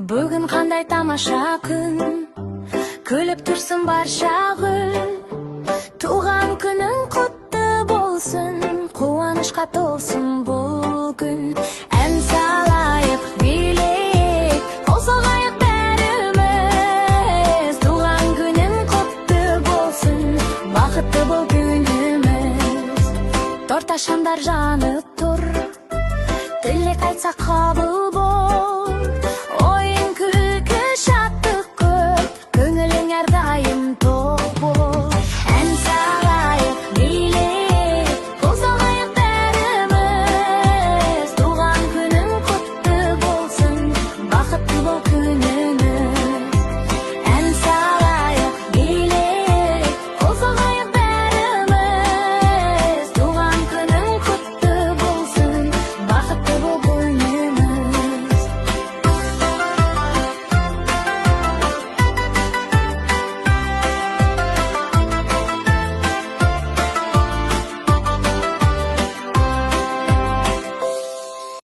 Бүгін қандай тамаша күн, күліп тұрсын барша гүл. Туған күнің құтты болсын, қуанышқа толсын бұл күн. Ән салайық, билейік, қол соғайық бәріміз. Туған күнің құтты болсын, бақытты бұл күніміз. Торта шамдар жанып тұр, тілек айтсақ қабыл бол.